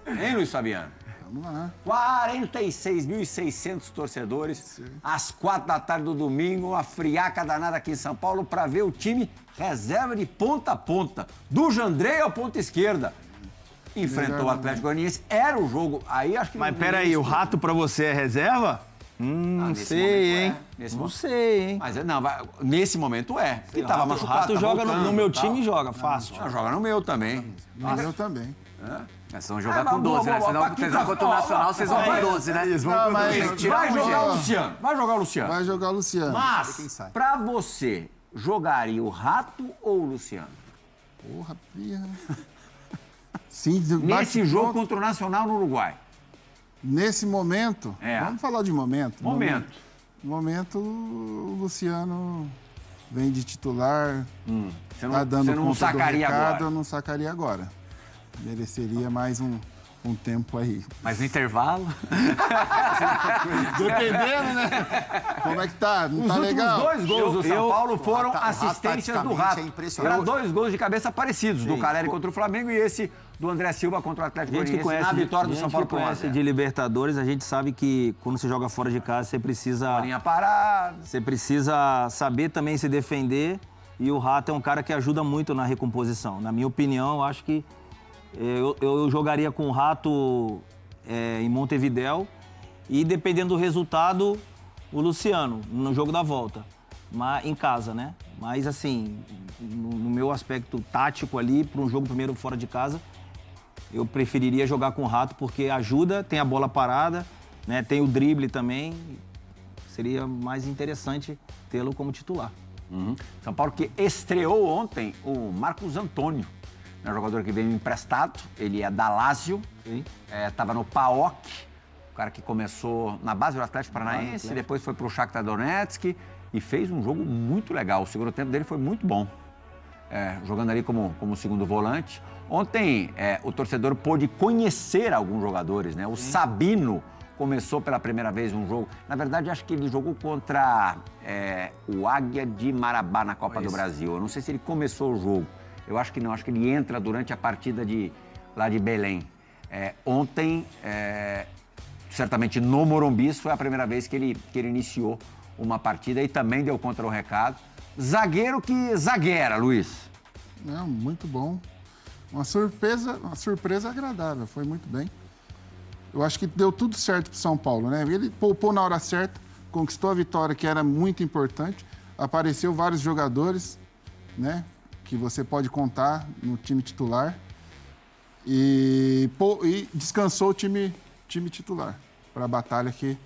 Hein, Luiz Fabiano? Vamos lá. 46.600 torcedores, às 4 da tarde do domingo, uma friaca danada aqui em São Paulo para ver o time reserva de ponta a ponta, do Jandrei ao ponta esquerda. Enfrentou o Atlético Goianiense, era o jogo, aí acho que... Mas peraí, o Rato pra você é reserva? Não sei, hein? Não sei, hein? Mas não, nesse momento é. Porque tava machucado. O Rato tá joga voltando, no meu tal. time, joga fácil. Joga no meu também. No meu também. Vocês vão jogar com 12, né? Senão vocês vão contra o Nacional, vocês vão com 12, né? Não, mas Vai jogar o Luciano. Vai jogar o Luciano. vai jogar o Luciano. Mas, pra você, jogaria o Rato ou o Luciano? Porra, pirra. Sim, Nesse jogo contra o Nacional no Uruguai. Nesse momento, vamos falar de momento. Momento. Momento, o Luciano vem de titular, Você tá dando você não conta sacaria do recado, agora. eu não sacaria agora. Mereceria mais um tempo aí. Mas no intervalo... Dependendo, né? Como é que tá? Não Os tá últimos legal? 2 gols do São Paulo foram Rato, assistências do taticamente, Rato. é impressionante. Eram 2 gols de cabeça parecidos, do Caleri contra o Flamengo e esse do André Silva contra o Atlético Gente que Goianiense conhece, na vitória do São Paulo por 1 a conhece 0. de Libertadores, a gente sabe que quando você joga fora de casa, você precisa... Linha parada. Você precisa saber também se defender e o Rato é um cara que ajuda muito na recomposição. Na minha opinião, eu acho que eu jogaria com o Rato em Montevidéu e, dependendo do resultado, o Luciano, no jogo da volta, mas, em casa, né? Mas, assim, no meu aspecto tático ali, para um jogo primeiro fora de casa, eu preferiria jogar com o Rato porque ajuda, tem a bola parada, né? Tem o drible também. Seria mais interessante tê-lo como titular. São Paulo que estreou ontem o Marcos Antônio, né, jogador que veio emprestado, ele é da Lazio, estava no PAOK, o cara que começou na base do Atlético Paranaense, depois foi para o Shakhtar Donetsk e fez um jogo muito legal. O segundo tempo dele foi muito bom, jogando ali como segundo volante. Ontem o torcedor pôde conhecer alguns jogadores, né? O Sabino começou pela primeira vez um jogo. Na verdade, acho que ele jogou contra o Águia de Marabá na Copa do Brasil. Eu não sei se ele começou o jogo. Eu acho que não, acho que ele entra durante a partida lá de Belém. Ontem, certamente no Morumbi, isso foi a primeira vez que ele iniciou uma partida e também deu contra o recado. Zagueiro que zagueira, Luiz. Não, muito bom. Uma surpresa agradável, foi muito bem. Eu acho que deu tudo certo para o São Paulo, né? Ele poupou na hora certa, conquistou a vitória, que era muito importante. Apareceu vários jogadores, né? Que você pode contar no time titular. E descansou o time titular para a batalha que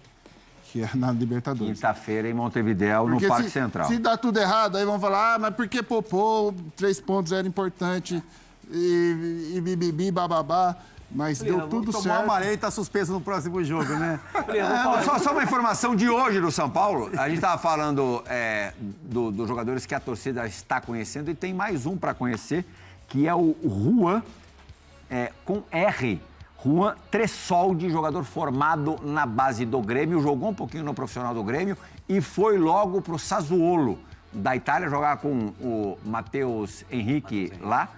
é na Libertadores. Quinta-feira em Montevidéu, no Parque Central. Se dá tudo errado, aí vão falar, mas por que poupou? 3 pontos era importante. E bibibi, bababá. Mas deu tudo certo. Tomou amarelo e tá suspenso no próximo jogo, né? Só uma informação de hoje do São Paulo. A gente estava falando dos jogadores que a torcida está conhecendo e tem mais um para conhecer, que é o Juan, com R. Juan Tressoldi, jogador formado na base do Grêmio, jogou um pouquinho no profissional do Grêmio e foi logo para o Sassuolo da Itália jogar com o Matheus Henrique lá.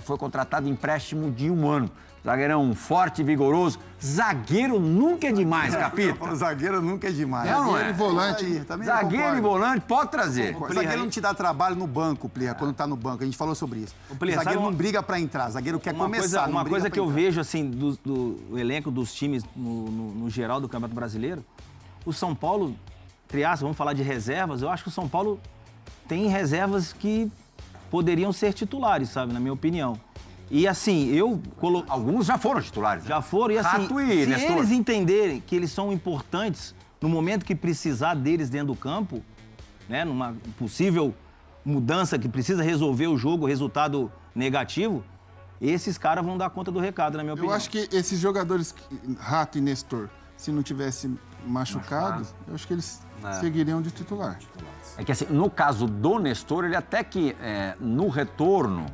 Foi contratado em empréstimo de 1 ano. Zagueirão forte, vigoroso. Zagueiro nunca é demais, Capita. Zagueiro nunca é demais. Zagueiro e volante. Aí, também Zagueiro e volante, pode trazer. O zagueiro não te dá trabalho no banco, Plirra, quando tá no banco. A gente falou sobre isso. O zagueiro não briga pra entrar, o zagueiro quer começar. Uma coisa que eu vejo, assim, do elenco dos times no geral do Campeonato Brasileiro, o São Paulo, entre aspas, vamos falar de reservas, eu acho que o São Paulo tem reservas que poderiam ser titulares, sabe, na minha opinião. E assim, Alguns já foram titulares. Já foram, e assim, Rato e se Nestor. eles entenderem que eles são importantes no momento que precisar deles dentro do campo, né, numa possível mudança que precisa resolver o jogo, resultado negativo, esses caras vão dar conta do recado, na minha opinião. Eu acho que esses jogadores, Rato e Nestor, se não tivessem machucado, eu acho que eles seguiriam de titular. É que assim, no caso do Nestor, ele até que no retorno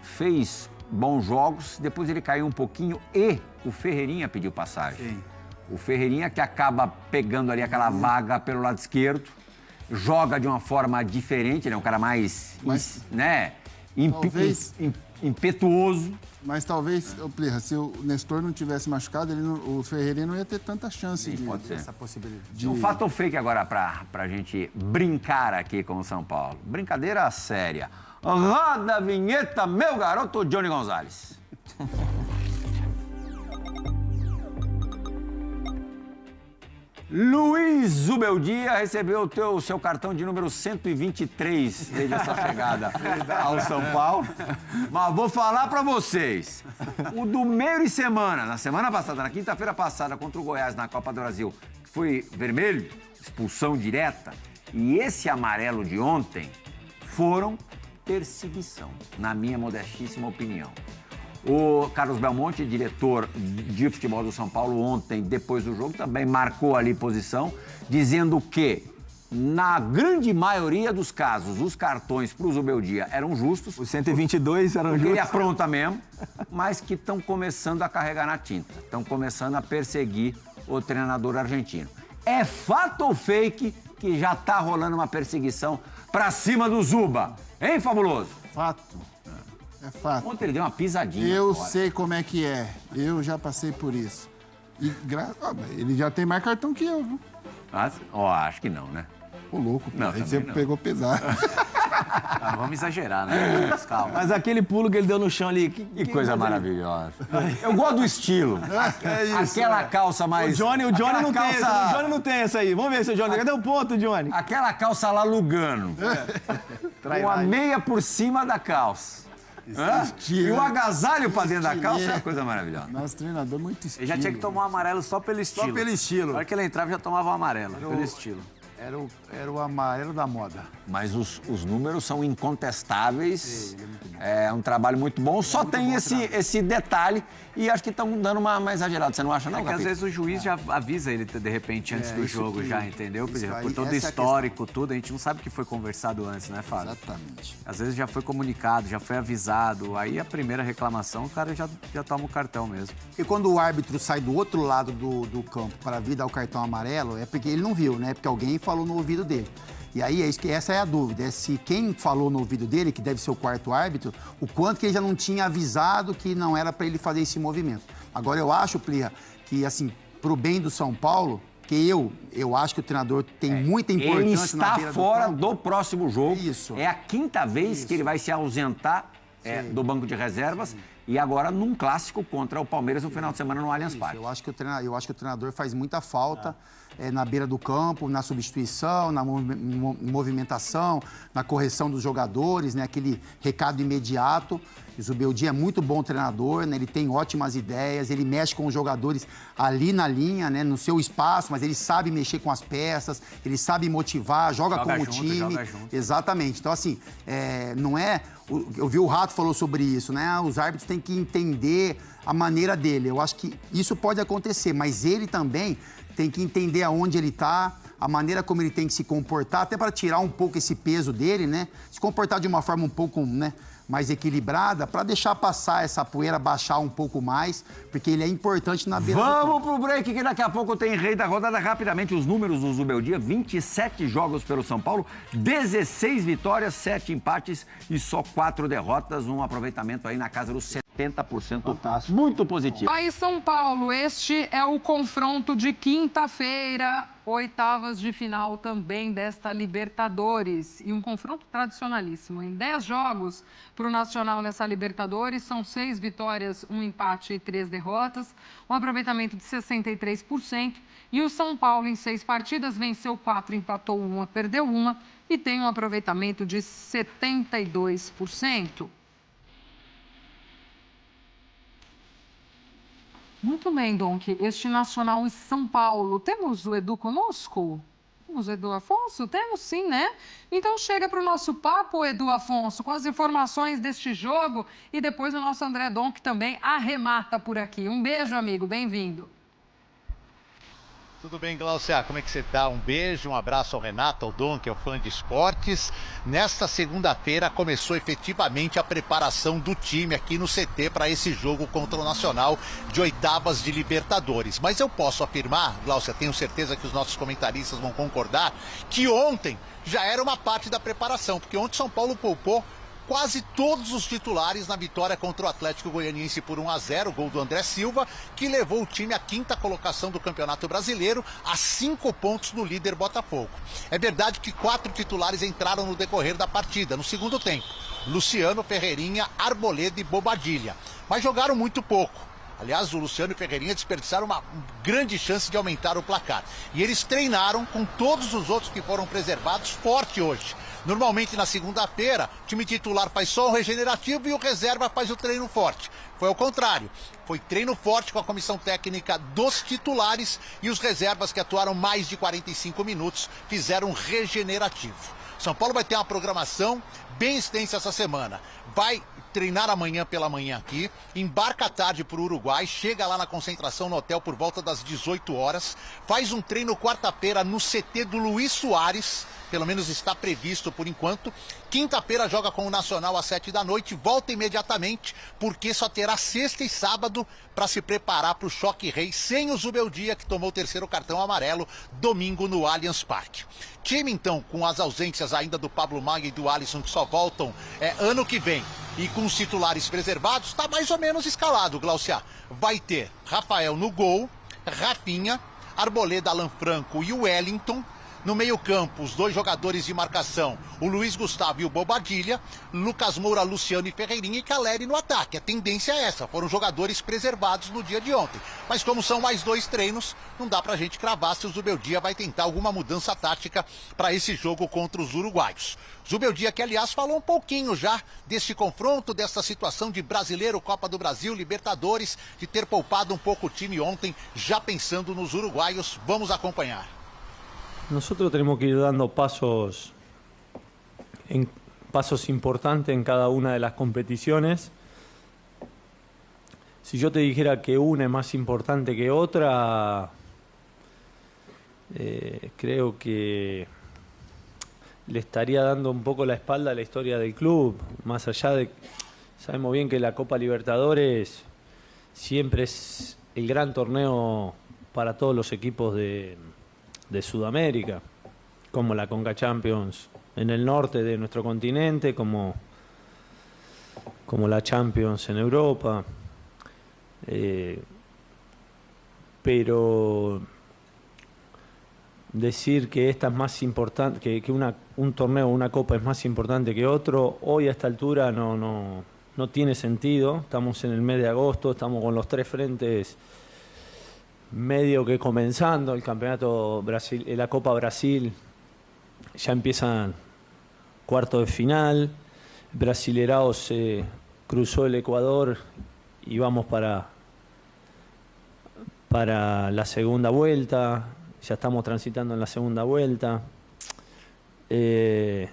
fez bons jogos, depois ele caiu um pouquinho e o Ferreirinha pediu passagem. Sim. O Ferreirinha que acaba pegando ali aquela vaga pelo lado esquerdo, joga de uma forma diferente, ele é um cara mais né, impetuoso. Mas talvez, Plirra, se o Nestor não tivesse machucado, o Ferreirinha não ia ter tanta chance de pode ser. Essa possibilidade. Um fato ou fake agora pra gente brincar aqui com o São Paulo. Brincadeira séria. Roda a vinheta, meu garoto Johnny Gonzalez. Luiz Zubeldia recebeu o seu cartão de número 123 desde a sua chegada ao São Paulo. Mas vou falar pra vocês. O do meio de semana, na semana passada, na quinta-feira passada, contra o Goiás na Copa do Brasil, que foi vermelho, expulsão direta, e esse amarelo de ontem foram perseguição, na minha modestíssima opinião. O Carlos Belmonte, diretor de futebol do São Paulo, ontem, depois do jogo, também marcou ali posição, dizendo que, na grande maioria dos casos, os cartões para o Zubeldia eram justos. Os 122 eram justos. Ele apronta mesmo, mas que estão começando a carregar na tinta. Estão começando a perseguir o treinador argentino. É fato ou fake que já está rolando uma perseguição para cima do Zuba? Hein, Fabuloso? Fato. É fato. Ontem ele deu uma pisadinha. Eu sei como é que é. Eu já passei por isso. E ele já tem mais cartão que eu, viu? Acho que não, né? Ô, louco, não, aí você pegou pesado. Não vamos exagerar, né? Calma. Mas aquele pulo que ele deu no chão ali... Que coisa maravilhosa. Eu gosto do estilo. Aquela calça mais... O Johnny não tem essa. O Johnny não tem essa aí. Vamos ver se o Johnny... Cadê o ponto, Johnny? Aquela calça lá Lugano. Com a meia por cima da calça. E o agasalho pra dentro da calça é uma coisa maravilhosa. Nosso treinador muito estilo. Ele já tinha que tomar um amarelo só pelo estilo. Só pelo estilo. Na hora que ele entrava, já tomava um amarelo, pelo estilo. Era o amarelo da moda. Mas os números são incontestáveis. É um trabalho muito bom. Só tem esse detalhe e acho que estão dando uma exagerada. Você não acha, não, que às vezes o juiz já avisa ele, de repente, antes do jogo, já, entendeu? Por todo o histórico, tudo. A gente não sabe o que foi conversado antes, né, Fábio? Exatamente. Às vezes já foi comunicado, já foi avisado. Aí a primeira reclamação, o cara já toma o cartão mesmo. E quando o árbitro sai do outro lado do campo para vir dar o cartão amarelo, é porque ele não viu, né? Porque alguém falou no ouvido dele. E aí, essa é a dúvida, é se quem falou no ouvido dele, que deve ser o quarto árbitro, o quanto que ele já não tinha avisado que não era para ele fazer esse movimento. Agora, eu acho, Plirra, que, assim, pro bem do São Paulo, que eu acho que o treinador tem muita importância ele na está beira fora do próximo jogo. Isso. É a quinta vez que ele vai se ausentar do banco de reservas. E agora num clássico contra o Palmeiras no final de semana no Allianz Parque. Eu acho que o treinador faz muita falta na beira do campo, na substituição, na movimentação, na correção dos jogadores, né? Aquele recado imediato. O Zubeldia é muito bom treinador, né? Ele tem ótimas ideias, ele mexe com os jogadores ali na linha, né? No seu espaço, mas ele sabe mexer com as peças, ele sabe motivar, joga como time. Joga junto. Exatamente. Então, assim, não é... Eu vi o Rato falou sobre isso, né? Os árbitros têm que entender a maneira dele. Eu acho que isso pode acontecer, mas ele também tem que entender aonde ele está, a maneira como ele tem que se comportar, até para tirar um pouco esse peso dele, né? Se comportar de uma forma um pouco, né, mais equilibrada, para deixar passar essa poeira, baixar um pouco mais, porque ele é importante na beira. Vamos pro break, que daqui a pouco tem Rei da Rodada. Rapidamente, os números do Zubeldia: 27 jogos pelo São Paulo, 16 vitórias, 7 empates e só 4 derrotas. Um aproveitamento aí na casa dos 70%. Fantástico. Muito positivo. Aí, São Paulo, este é o confronto de quinta-feira, oitavas de final também desta Libertadores. E um confronto tradicionalíssimo. Em 10 jogos para o Nacional nessa Libertadores, são 6 vitórias, 1 empate e 3 derrotas. Um aproveitamento de 63%. E o São Paulo, em 6 partidas, venceu 4, empatou 1, perdeu 1 e tem um aproveitamento de 72%. Muito bem, Donk. Este Nacional em São Paulo. Temos o Edu conosco? Temos o Edu Afonso? Temos sim, né? Então chega para o nosso papo, Edu Afonso, com as informações deste jogo. E depois o nosso André Donk também arremata por aqui. Um beijo, amigo. Bem-vindo. Tudo bem, Glaucia? Como é que você tá? Um beijo, um abraço ao Renato, ao Dom, que é o fã de esportes. Nesta segunda-feira começou efetivamente a preparação do time aqui no CT para esse jogo contra o Nacional de oitavas de Libertadores. Mas eu posso afirmar, Glaucia, tenho certeza que os nossos comentaristas vão concordar, que ontem já era uma parte da preparação, porque ontem São Paulo poupou quase todos os titulares na vitória contra o Atlético Goianiense por 1-0, gol do André Silva, que levou o time à 5ª colocação do Campeonato Brasileiro, a 5 pontos do líder Botafogo. É verdade que 4 titulares entraram no decorrer da partida, no segundo tempo. Luciano, Ferreirinha, Arboleda e Bobadilha. Mas jogaram muito pouco. Aliás, o Luciano e o Ferreirinha desperdiçaram uma grande chance de aumentar o placar. E eles treinaram com todos os outros que foram preservados forte hoje. Normalmente na segunda-feira, o time titular faz só o regenerativo e o reserva faz o treino forte. Foi ao contrário. Foi treino forte com a comissão técnica dos titulares e os reservas que atuaram mais de 45 minutos fizeram regenerativo. São Paulo vai ter uma programação bem extensa essa semana. Vai treinar amanhã pela manhã aqui, embarca à tarde para o Uruguai, chega lá na concentração no hotel por volta das 18 horas, faz um treino quarta-feira no CT do Luiz Soares, pelo menos está previsto por enquanto. Quinta-feira joga com o Nacional às 7 da noite, volta imediatamente, porque só terá sexta e sábado para se preparar para o Choque Rei, sem o Zubeldia, que tomou o 3º cartão amarelo, domingo no Allianz Parque. Time, então, com as ausências ainda do Pablo Maia e do Alisson, que só voltam ano que vem, e com os titulares preservados, está mais ou menos escalado, Glaucia. Vai ter Rafael no gol, Rafinha, Arboleda, Alan Franco e o Wellington. No meio-campo, os 2 jogadores de marcação, o Luiz Gustavo e o Bobadilha, Lucas Moura, Luciano e Ferreirinha e Caleri no ataque. A tendência é essa, foram jogadores preservados no dia de ontem. Mas como são mais 2 treinos, não dá pra gente cravar se o Zubeldia vai tentar alguma mudança tática para esse jogo contra os uruguaios. Zubeldia, que aliás falou um pouquinho já desse confronto, dessa situação de Brasileiro, Copa do Brasil, Libertadores, de ter poupado um pouco o time ontem, já pensando nos uruguaios. Vamos acompanhar. Nosotros tenemos que ir dando pasos importantes en cada una de las competiciones. Si yo te dijera que una es más importante que otra, creo que le estaría dando un poco la espalda a la historia del club. Más allá de, sabemos bien que la Copa Libertadores siempre es el gran torneo para todos los equipos de Sudamérica, como la Conca Champions en el norte de nuestro continente, como la Champions en Europa. Pero decir que esta es más importante, que un torneo, una copa es más importante que otro, hoy a esta altura no tiene sentido. Estamos en el mes de agosto, estamos con los 3 frentes medio que comenzando el campeonato Brasil, la Copa Brasil, ya empiezan cuartos de final. Brasileirao se cruzó el Ecuador y vamos para la segunda vuelta. Ya estamos transitando en la segunda vuelta. Y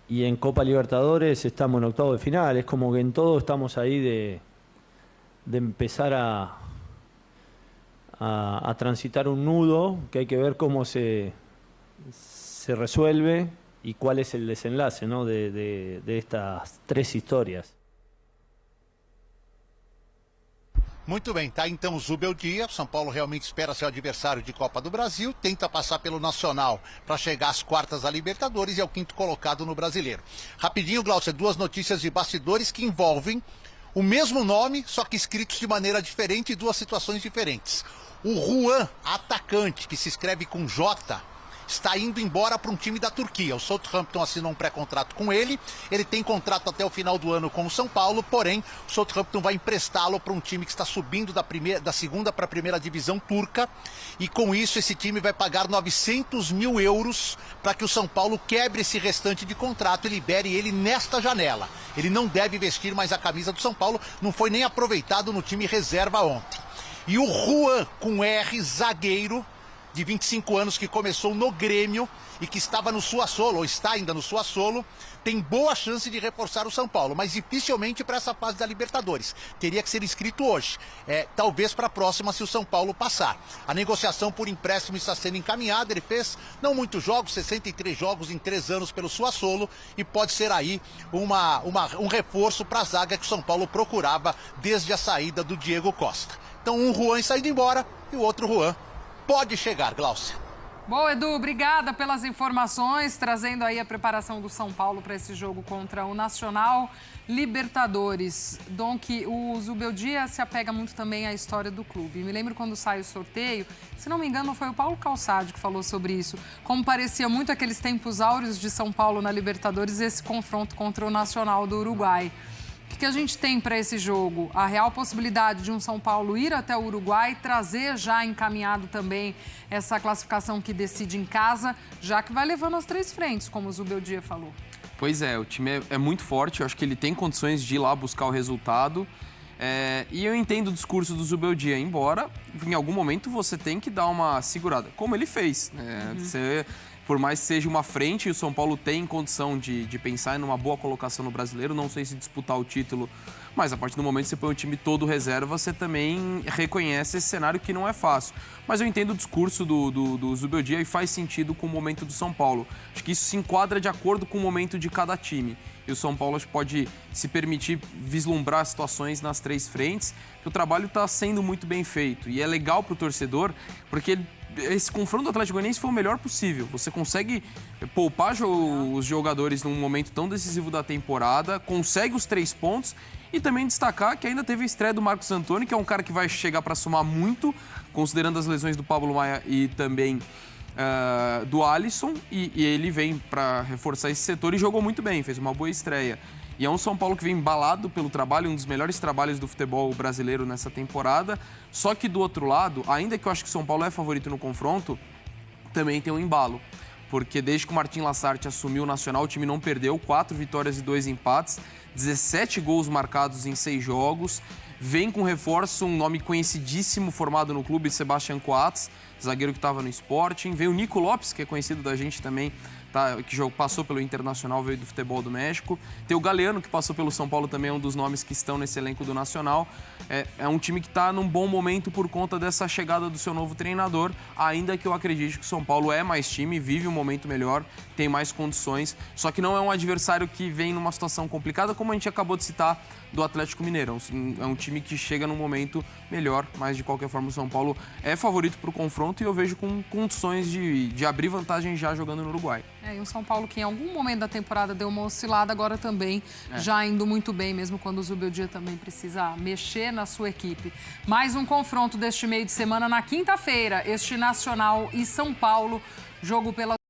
en Copa Libertadores estamos en octavos de final. Es como que en todo estamos ahí de empezar a transitar un nudo que hay que ver cómo se resuelve y cuál es el desenlace, ¿no? de estas 3 histórias. Muito bem, tá então o Zubeldia. São Paulo realmente espera ser o adversário de Copa do Brasil, tenta passar pelo Nacional para chegar às quartas da Libertadores e é o 5º colocado no Brasileiro. Rapidinho, Glaucia, 2 notícias de bastidores que envolvem o mesmo nome, só que escritos de maneira diferente e 2 situações diferentes. O Juan, atacante, que se escreve com J, está indo embora para um time da Turquia. O Southampton assinou um pré-contrato com ele. Ele tem contrato até o final do ano com o São Paulo, porém, o Southampton vai emprestá-lo para um time que está subindo da segunda para a primeira divisão turca. E com isso, esse time vai pagar 900 mil euros para que o São Paulo quebre esse restante de contrato e libere ele nesta janela. Ele não deve vestir mais a camisa do São Paulo, não foi nem aproveitado no time reserva ontem. E o Juan, com R, zagueiro, de 25 anos, que começou no Grêmio e que estava no Sassuolo, ou está ainda no Sassuolo, tem boa chance de reforçar o São Paulo, mas dificilmente para essa fase da Libertadores. Teria que ser inscrito hoje, talvez para a próxima se o São Paulo passar. A negociação por empréstimo está sendo encaminhada, ele fez não muitos jogos, 63 jogos em 3 anos pelo Sassuolo, e pode ser aí um reforço para a zaga que o São Paulo procurava desde a saída do Diego Costa. Então um Juan saindo embora e o outro Juan pode chegar, Glaucia. Bom, Edu, obrigada pelas informações, trazendo aí a preparação do São Paulo para esse jogo contra o Nacional Libertadores. Donk, o Zubeldia se apega muito também à história do clube. Me lembro quando sai o sorteio, se não me engano foi o Paulo Calçade que falou sobre isso, como parecia muito aqueles tempos áureos de São Paulo na Libertadores, esse confronto contra o Nacional do Uruguai. O que a gente tem para esse jogo? A real possibilidade de um São Paulo ir até o Uruguai, trazer já encaminhado também essa classificação que decide em casa, já que vai levando as 3 frentes, como o Zubeldia falou. Pois é, o time é muito forte, eu acho que ele tem condições de ir lá buscar o resultado. E eu entendo o discurso do Zubeldia, embora em algum momento você tem que dar uma segurada, como ele fez. Por mais que seja uma frente, o São Paulo tem condição de pensar em uma boa colocação no Brasileiro, não sei se disputar o título, mas a partir do momento que você põe o time todo reserva, você também reconhece esse cenário que não é fácil. Mas eu entendo o discurso do Zubeldia e faz sentido com o momento do São Paulo. Acho que isso se enquadra de acordo com o momento de cada time. E o São Paulo pode se permitir vislumbrar situações nas 3 frentes, que o trabalho está sendo muito bem feito. E é legal para o torcedor, porque esse confronto do Atlético Goianiense foi o melhor possível. Você consegue poupar os jogadores num momento tão decisivo da temporada, consegue os 3 pontos e também destacar que ainda teve a estreia do Marcos Antônio, que é um cara que vai chegar para somar muito, considerando as lesões do Pablo Maia e também do Alisson, e ele vem para reforçar esse setor e jogou muito bem, fez uma boa estreia. E é um São Paulo que vem embalado pelo trabalho, um dos melhores trabalhos do futebol brasileiro nessa temporada. Só que do outro lado, ainda que eu acho que o São Paulo é favorito no confronto, também tem um embalo. Porque desde que o Martin Lasarte assumiu o Nacional, o time não perdeu, 4 vitórias e 2 empates, 17 gols marcados em 6 jogos. Vem com reforço, um nome conhecidíssimo formado no clube, Sebastián Coates, zagueiro que estava no Sporting. Vem o Nico Lopes, que é conhecido da gente também, que passou pelo Internacional, veio do futebol do México. Tem o Galeano, que passou pelo São Paulo, também é um dos nomes que estão nesse elenco do Nacional. É um time que está num bom momento por conta dessa chegada do seu novo treinador, ainda que eu acredite que o São Paulo é mais time, vive um momento melhor, tem mais condições, só que não é um adversário que vem numa situação complicada, como a gente acabou de citar do Atlético Mineiro. É um time que chega num momento melhor, mas de qualquer forma o São Paulo é favorito para o confronto e eu vejo com condições de abrir vantagem já jogando no Uruguai. E o São Paulo, que em algum momento da temporada deu uma oscilada, agora também já indo muito bem, mesmo quando o Zubeldia também precisa mexer na sua equipe. Mais um confronto deste meio de semana na quinta-feira, este Nacional e São Paulo, jogo pela